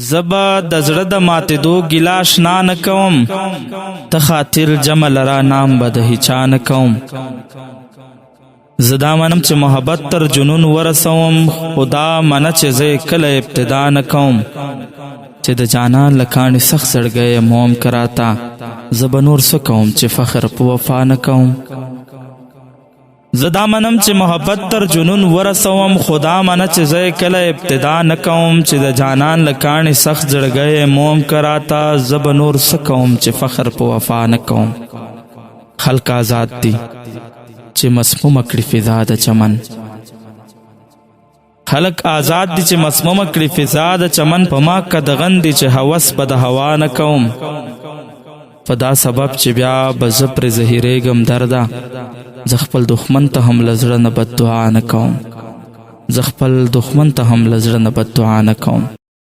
زبا د زړه د ماتېدو ګیله اشنا نه کوم، ته خاطر جمع لرا نام به د هیچا نه کوم. زه دا منم چې محبت تر جنون ورسوم، خو دا منه چې زه یې کله ابتدا نه کوم. چې د جانان له کاڼي سخت زړګی یم هم که راته، زه به نور څه کوم چې فخر په وفا نه کوم. زه دا منم چې محبت تر جنون ورسوم، خو دا منه چې زه یې کله ابتدا نه کوم. چې د جانان له کاڼي سخت زړګی یم هم که راته، زه به نور څه کوم چې فخر په وفا نه کوم. خلق آزاد دي چې مسمومه کړي فضا د چمن، خلق آزاد دي چې مسمومه کړي فضا د چمن. په ما قدغن دي چې هوس به د هوا نه کوم. په دا سبب چې بیا به زه پرې زهیرېږم درده، زه خپل دښمن ته هم له زړه نه بد دعا نه کوم. زه خپل دښمن ته هم له زړه نه بد دعا نه کوم.